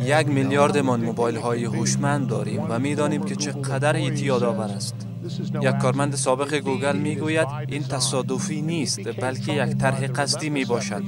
1 میلیارد من موبایل های هوشمند داریم و میدانیم که چقدر اعتیاد آور است. یک کارمند سابق گوگل میگوید این تصادفی نیست بلکه یک طرح قصدی می باشد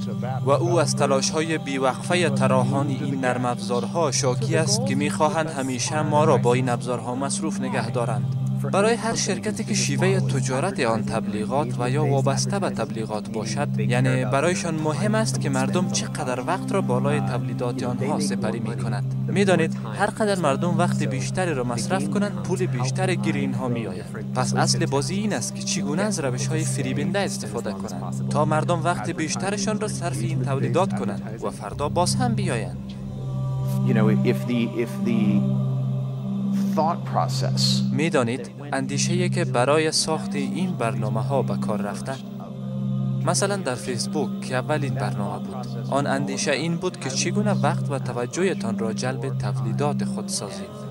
و او از تلاش های بیوقفه طراحان این نرم افزارها شاکی است که میخواهند همیشه ما را با این ابزارها مصروف نگه دارند. برای هر شرکتی که شیوه تجارت آن تبلیغات و یا وابسته به تبلیغات باشد، یعنی برایشان مهم است که مردم چقدر وقت را بالای تولیدات آنها سپری می کند. می دانید هر قدر مردم وقت بیشتری را مصرف کنند پول بیشتری گیر اینها می آید. پس اصل بازی این است که چگونه از روش های فریبنده استفاده کنند تا مردم وقت بیشترشان را صرف این تولیدات کنند و فردا باز هم بیایند. می دانید اندیشه‌ای که برای ساخت این برنامه ها به کار رفته، مثلا در فیسبوک که اولین برنامه بود، آن اندیشه این بود که چگونه وقت و توجهتان را جلب تولیدات خود سازید.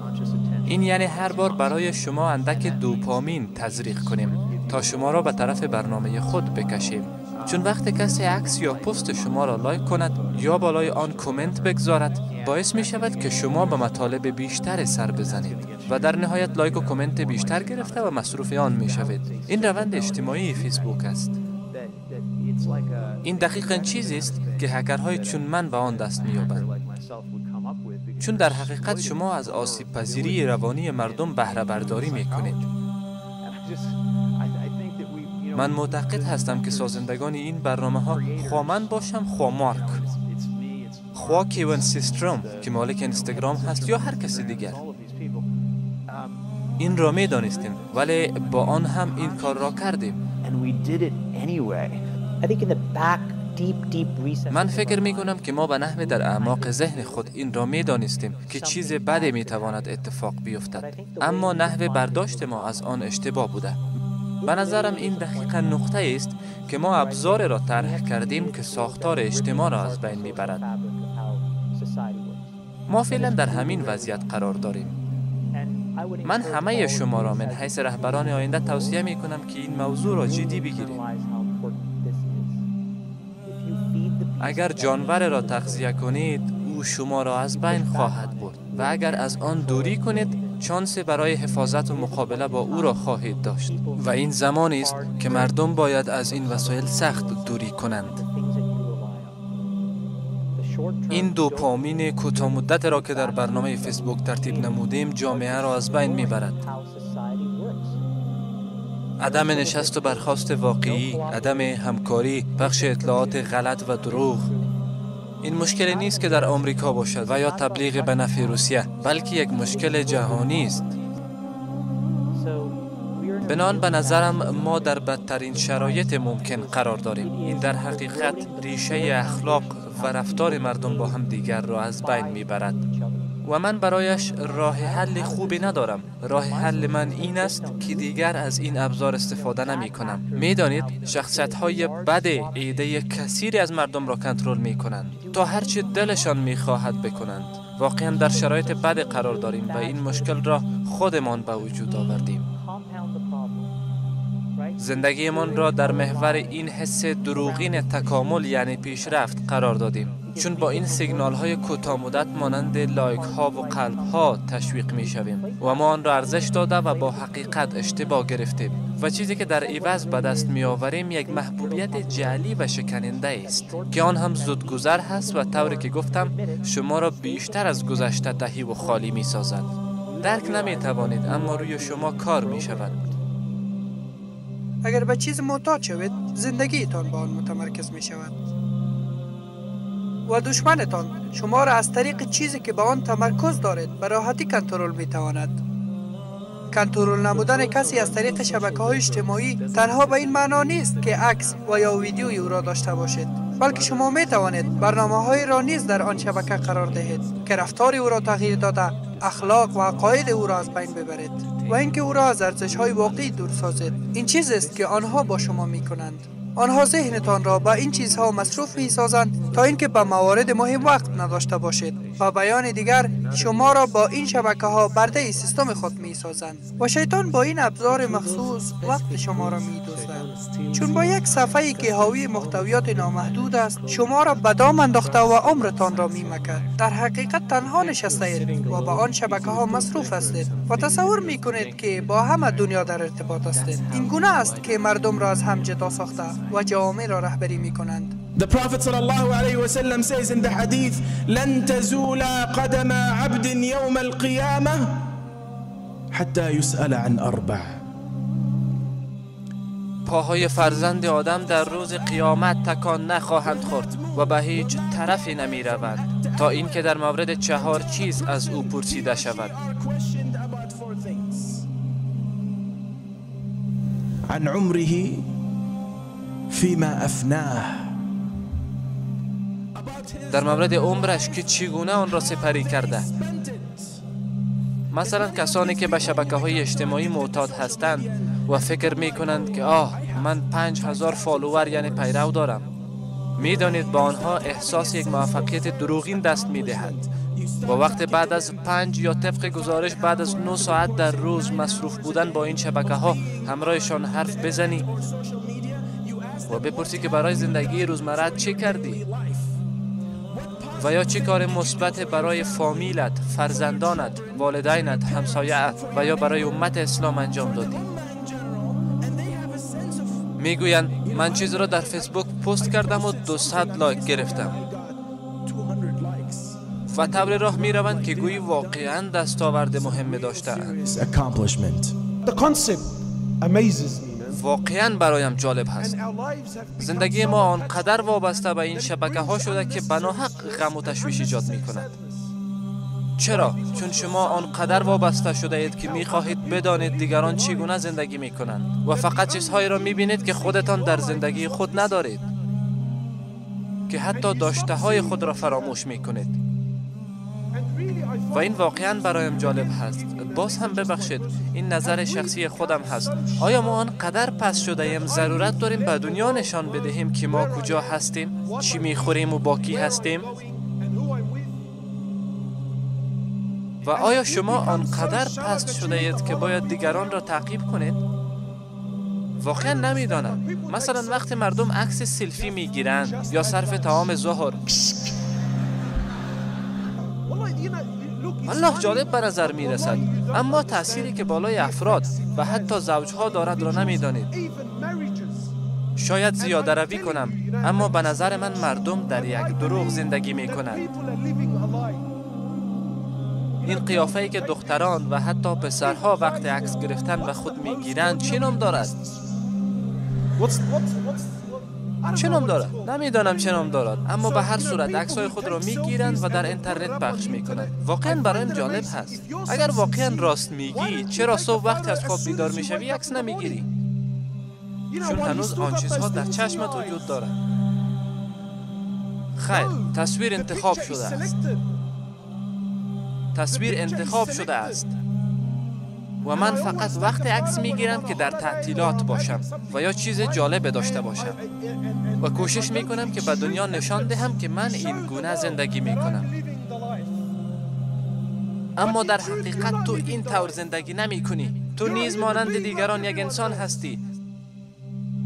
این یعنی هر بار برای شما اندک دوپامین تزریق کنیم تا شما را به طرف برنامه خود بکشیم. چون وقت کسی عکس یا پست شما را لایک کند یا بالای آن کامنت بگذارد، باعث می شود که شما به مطالب بیشتر سر بزنید و در نهایت لایک و کامنت بیشتر گرفته و مصروف آن می شوید. این روند اجتماعی فیسبوک است. این دقیقاً چیزی است که هکرهای چون من به آن دست می یابند. چون در حقیقت شما از آسیب پذیری روانی مردم بهره برداری می کنید. من معتقد هستم که سازندگان این برنامه ها خواه من باشم خواه مارک، خواه کیون سیستروم که مالک اینستاگرام هست یا هر کسی دیگر، این را می دانستیم ولی با آن هم این کار را کردیم. من فکر می کنم که ما به نحو در اعماق ذهن خود این را می دانستیم که چیز بدی می تواند اتفاق بیفتد، اما نحو برداشت ما از آن اشتباه بوده. به نظرم این دقیقاً نقطه است که ما ابزار را طرح کردیم که ساختار اجتماع را از بین میبرد. ما فعلا در همین وضعیت قرار داریم. من همه شما را من حیث رهبران آینده توصیه می کنم که این موضوع را جدی بگیرید. اگر جانور را تغذیه کنید، او شما را از بین خواهد برد و اگر از آن دوری کنید، شانس برای حفاظت و مقابله با او را خواهید داشت و این زمانی است که مردم باید از این وسایل سخت دوری کنند. این دوپامین کوتاه مدت را که در برنامه فیسبوک ترتیب نمودیم جامعه را از بین میبرد. عدم نشست و برخاست واقعی، عدم همکاری، پخش اطلاعات غلط و دروغ. این مشکلی نیست که در آمریکا باشد و یا تبلیغ به نفع روسیه، بلکه یک مشکل جهانی است. بنابراین به نظرم ما در بدترین شرایط ممکن قرار داریم. این در حقیقت ریشه اخلاق و رفتار مردم با هم دیگر را از بین میبرد و من برایش راه حل خوبی ندارم. راه حل من این است که دیگر از این ابزار استفاده نمی کنم. می دانید شخصیت های بد ایده کثیری از مردم را کنترل می کنند تا هرچی دلشان می خواهد بکنند. واقعا در شرایط بد قرار داریم و این مشکل را خودمان به وجود آوردیم. زندگیمان را در محور این حس دروغین تکامل یعنی پیشرفت قرار دادیم. چون با این سیگنال های کوتاه مدت مانند لایک ها و قلب ها تشویق می شویم و ما آن را ارزش داده و با حقیقت اشتباه گرفتیم و چیزی که در عوض به دست می آوریم یک محبوبیت جعلی و شکننده است که آن هم زودگذر هست و طوری که گفتم شما را بیشتر از گذشته تهی و خالی می سازد. درک نمی توانید اما روی شما کار می شود. اگر به چیز محتاج شوید زندگیتان با آن متمرکز می شود و دشمنتان شما را از طریق چیزی که با آن تمرکز دارید به راحتی کنترل می تواند. کنترل نمودن کسی از طریق شبکه‌های اجتماعی تنها به این معنا نیست که عکس و یا ویدیویی او را داشته باشید، بلکه شما می توانید برنامه‌های را نیز در آن شبکه قرار دهید که رفتار او را تغییر داده اخلاق و عقاید او را از بین ببرید و اینکه او را از ارزش‌های واقعی دور سازید. این چیزی است که آنها با شما می‌کنند. آنها ذهنتان را با این چیزها مصروف می‌سازند تا اینکه به موارد مهم وقت نداشته باشید. با بیان دیگر شما را با این شبکه ها برده سیستم خود می سازند و شیطان با این ابزار مخصوص وقت شما را می دزدد. چون با یک صفحه‌ای که حاوی محتویات نامحدود است شما را به دام انداخته و عمرتان را می مکد. در حقیقت تنها نشسته اید و با آن شبکه ها مصروف هستید و تصور می کنید که با همه دنیا در ارتباط هستید. این گونه است که مردم را از هم جدا ساخته و جوامع را رهبری می کنند. The Prophet sallallahu alayhi wa sallam says in the hadith, لن تزول قدم عبد يوم القيامة حتى يسأل عن أربع. پاهای فرزند آدم در روز قیامت تکان نخواهند خورد و به هیچ طرفی نمی روند تا اینکه در مورد 4 چیز از او پرسیده شود. عن عمره فيما أفناه. در مورد عمرش که چگونه آن را سپری کرده. مثلا کسانی که به شبکه‌های اجتماعی معتاد هستند و فکر می کنند که من 5000 فالوور یعنی پیرو دارم. می دانید با آنها احساس یک موفقیت دروغین دست می دهد و وقت بعد از 5 یا طبق گزارش بعد از 9 ساعت در روز مصروف بودن با این شبکه ها همراهشان حرف بزنی و بپرسی که برای زندگی روزمره چه کردی و یا چه کار مثبت برای فامیلت، فرزندانت، والدینت، همسایه‌ات و یا برای امت اسلام انجام دادی. میگویند من چیز را در فیسبوک پست کردم و 200 لایک گرفتم و طبل راه می روند که گویی واقعا دستاورد مهم داشتند. واقعا برایم جالب هست. زندگی ما آنقدر وابسته به این شبکه ها شده که بناحق غم و تشویش ایجاد می کند. چرا؟ چون شما آنقدر وابسته شده اید که می خواهید بدانید دیگران چگونه زندگی می کنند و فقط چیزهایی را می بینید که خودتان در زندگی خود ندارید، که حتی داشته های خود را فراموش می کنید. و این واقعا برایم جالب هست. باز هم ببخشید، این نظر شخصی خودم هست. آیا ما آنقدر پس شده ایم ضرورت داریم به دنیا نشان بدهیم که ما کجا هستیم، چی میخوریم و با کی هستیم؟ و آیا شما آنقدر پست شده اید که باید دیگران را تعقیب کنید؟ واقعا نمیدانم. مثلا وقتی مردم عکس سلفی میگیرند یا صرف طعام ظهر، الله جالب به نظر می رسد، اما تأثیری که بالای افراد و حتی زوجها دارد را نمی دانید. شاید زیاده روی کنم، اما به نظر من مردم در یک دروغ زندگی می کنند. این قیافه‌ای که دختران و حتی پسرها وقت عکس گرفتن و خود می گیرند چه نام دارد؟ چه نام دارد؟ نمیدانم چه نام دارد، اما به هر صورت عکس‌های خود را میگیرند و در اینترنت پخش میکنند. واقعا برایم جالب هست. اگر واقعا راست میگی، چرا صبح وقتی از خواب بیدار میشوی عکس نمیگیری؟ چون هنوز آن چیزها در چشمت وجود دارد. خیر، تصویر انتخاب شده است. تصویر انتخاب شده است و من فقط وقت عکس میگیرم که در تعطیلات باشم و یا چیز جالب داشته باشم و کوشش میکنم که به دنیا نشان دهم که من این گونه زندگی میکنم. اما در حقیقت تو این طور زندگی نمی کنی. تو نیز مانند دیگران یک انسان هستی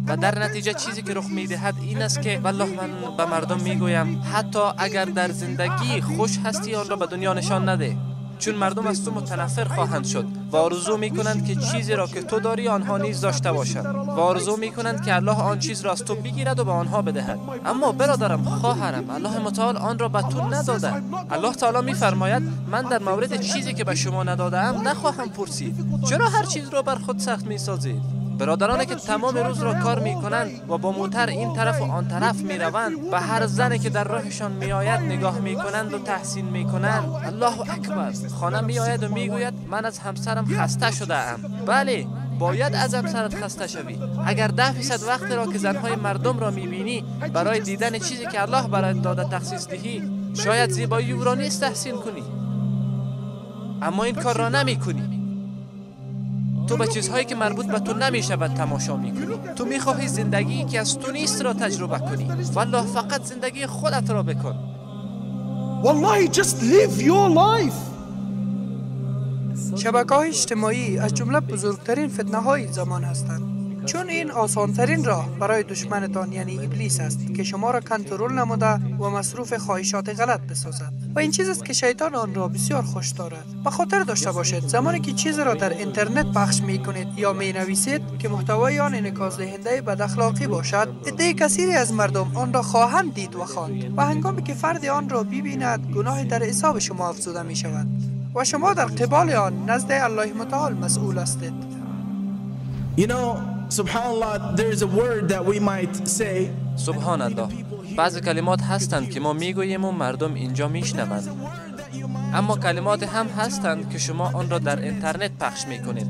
و در نتیجه چیزی که رخ میدهد این است که والله من به مردم میگویم حتی اگر در زندگی خوش هستی آن را به دنیا نشان نده، چون مردم از تو متنفر خواهند شد و آرزو میکنند که چیزی را که تو داری آنها نیز داشته باشند و آرزو میکنند که الله آن چیز را از تو بگیرد و به آنها بدهد. اما برادرم، خواهرم، الله متعال آن را به تو نداده. الله تعالی میفرماید من در مورد چیزی که به شما ندادم نخواهم پرسید. چرا هر چیز را بر خود سخت میسازید؟ برادرانی که تمام روز را کار میکنند و با موتر این طرف و آن طرف میروند، به هر زنی که در راهشان میآید نگاه میکنند و تحسین میکنند. الله اکبر. خانه میآید و میگوید من از همسرم خسته شده ام. بله، باید از همسرت خسته شوی. اگر 10% وقت را که زنهای مردم را میبینی برای دیدن چیزی که الله برایت داده تخصیص دهی، شاید زیبایی او را نیز تحسین کنی، اما این کار را نمیکنی. تو به چیزهایی که مربوط به تو نمی شود تماشا می کنی. تو می خواهی زندگی که از تو نیست را تجربه کنی. والله فقط زندگی خودت را بکن. Wallahi, just live your life. شبکه‌های اجتماعی از جمله بزرگترین فتنه‌های زمان هستند، چون این آسانترین راه برای دشمنتان یعنی ابلیس است که شما را کنترل نموده و مصروف خواهشات غلط بسازد و این چیز است که شیطان آن را بسیار خوش دارد. به خاطر داشته باشید زمانی که چیزی را در اینترنت پخش می کنید یا می نویسید که محتوای آن انعکاس دهنده بد اخلاقی باشد، عده کثیری از مردم آن را خواهند دید و خواند و هنگامی که فرد آن را ببیند گناه در حساب شما افزوده می شود و شما در قبال آن نزد الله متعال مسئول هستید. You know, subhanallah, there is a word that we might say. سبحان الله، بعض کلمات هستند که ما میگوییم و مردم اینجا میشنوند، اما کلمات هم هستند که شما آن را در اینترنت پخش میکنید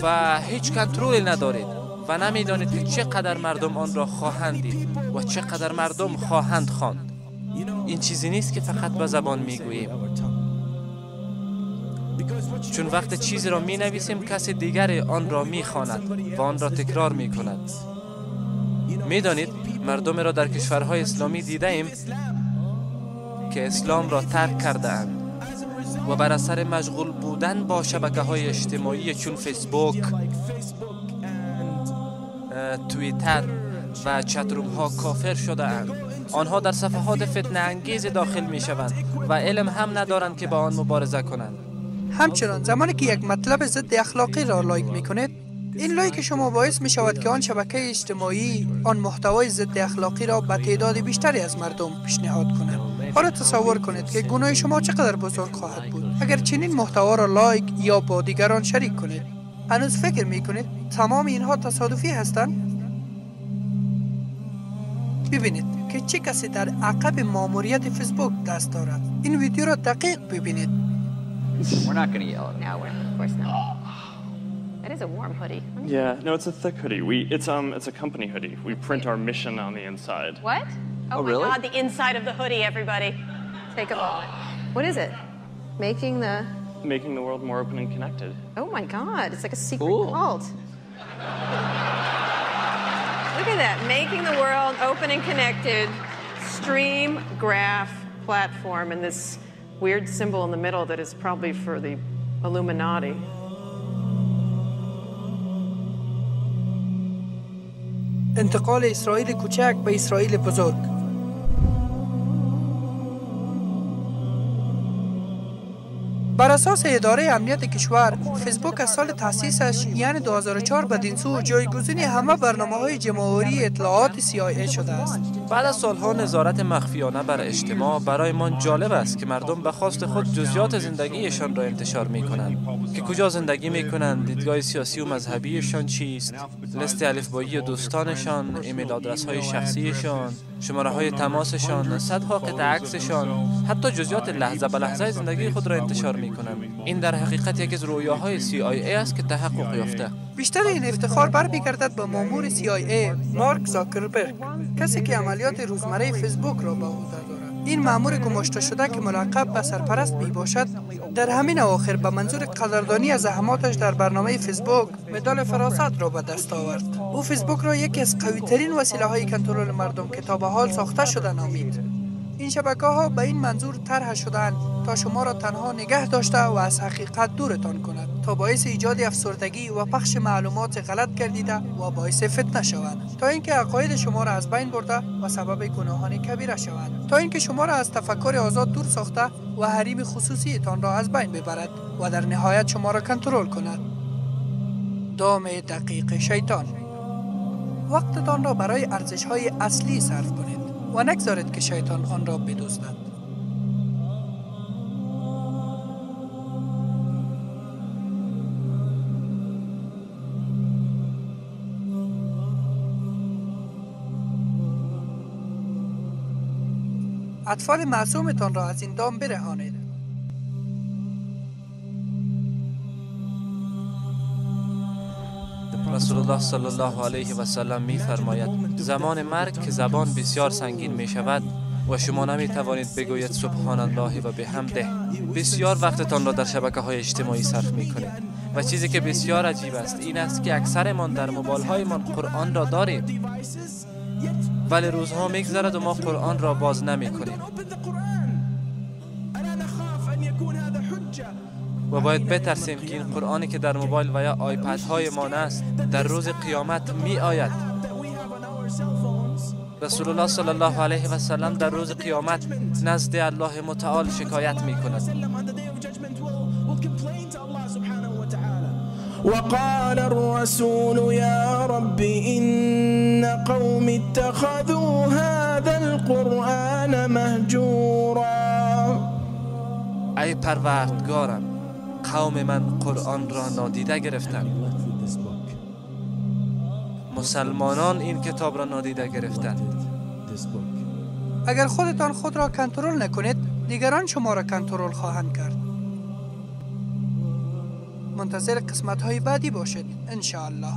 و هیچ کنترل ندارید و نمیدانید که چقدر مردم آن را خواهند دید و چقدر مردم خواهند خواند. این چیزی نیست که فقط به زبان میگوییم، چون وقت چیزی را می نویسیم کسی دیگر آن را می خواند و آن را تکرار می کند. می دانید مردم را در کشورهای اسلامی دیده ایم که اسلام را ترک کرده اند و بر اثر مشغول بودن با شبکه های اجتماعی چون فیسبوک، توییتر و چتروم ها کافر شده اند. آنها در صفحات فتنه انگیز داخل می شوند و علم هم ندارند که با آن مبارزه کنند. همچنان زمانی که یک مطلب ضد اخلاقی را لایک میکنید، این لایک شما باعث می شود که آن شبکه اجتماعی آن محتوای ضد اخلاقی را به تعداد بیشتری از مردم پیشنهاد کند. حالا تصور کنید که گناه شما چقدر بزرگ خواهد بود اگر چنین محتوا را لایک یا با دیگران شریک کنید. هنوز فکر می کنید تمام اینها تصادفی هستند؟ ببینید که چه کسی در عقب ماموریت فیسبوک دست دارد. این ویدیو را دقیق ببینید. We're not going to yell. No, of course not. That is a warm hoodie. Yeah, no, it's a thick hoodie. It's a company hoodie. We print our mission on the inside. What? Oh my really? God, the inside of the hoodie, everybody. Take a moment. What is it? Making the world more open and connected. Oh my God, it's like a secret cult. Look at that, making the world open and connected. Stream graph platform and this weird symbol in the middle that is probably for the Illuminati. انتقال اسرائیل کوچک به اسرائیل بزرگ. بر اساس اداره امنیت کشور، فیسبوک از سال تأسیسش یعنی 2004 بدین سو جایگزین همه برنامه‌های جمع‌آوری اطلاعات CIA شده است. بعد از سالها نظارت مخفیانه بر اجتماع، برایمان جالب است که مردم به خواست خود جزئیات زندگیشان را انتشار می‌کنند، که کجا زندگی می‌کنند، دیدگاه سیاسی و مذهبیشان چیست، لیست الفبایی دوستانشان، ایمیل آدرس‌های شخصیشان، شماره‌های تماسشان، صدها قطعه عکسشان، حتی جزئیات لحظه به لحظه زندگی خود را انتشار می‌کنند. این در حقیقت یکی از رویاهای CIA است که تحقق یافته. بیشتر این افتخار برمیگردد به مامور CIA مارک زاکربرگ، کسی که عملیات روزمره فیسبوک را به عهده دارد. این مامور گماشته شده که ملقب به سرپرست می باشد، در همین اواخر به منظور قدردانی از زحماتش در برنامه فیسبوک مدال فراست را به دست آورد. او فیسبوک را یکی از قوی‌ترین وسیله‌های کنترل مردم که تا به حال ساخته شده نامید. این شبکه‌ها به این منظور طرح شده‌اند تا شما را تنها نگه داشته و از حقیقت دورتان کند، تا باعث ایجاد افسردگی و پخش معلومات غلط گردیده و باعث فتنه شوند، تا اینکه عقاید شما را از بین برده و سبب گناهان کبیره شوند، تا اینکه شما را از تفکر آزاد دور ساخته و حریم خصوصی تان را از بین ببرد و در نهایت شما را کنترل کند. دام دقیق شیطان. وقتتان را برای ارزش‌های اصلی صرف کنید و نگذارید که شیطان آن را بدزدد. اطفال معصومتان را از این دام برهانید. رسول الله صلی الله علیه و سلم می فرماید زمان مرگ که زبان بسیار سنگین می شود و شما نمی توانید بگویید سبحان الله و بحمده، بسیار وقتتان را در شبکه های اجتماعی صرف می کنید. و چیزی که بسیار عجیب است این است که اکثرمان در موبایل هایمان قرآن را داریم، ولی روزها میگذرد و ما قرآن را باز نمی کنیم و باید بترسیم که این قرآنی که در موبایل و یا آیپد های ما است در روز قیامت می آید. رسول الله صلی الله علیه و سلم در روز قیامت نزد الله متعال شکایت می کند. وقال الرسول يا رب إن قوم اتخذوا هذا القرآن مهجورا. ای پروردگارم، قوم من قرآن را نادیده گرفتند. مسلمانان این کتاب را نادیده گرفتند. اگر خودتان خود را کنترل نکنید، دیگران شما را کنترل خواهند کرد. منتظر قسمت های بعدی باشید ان شاء الله.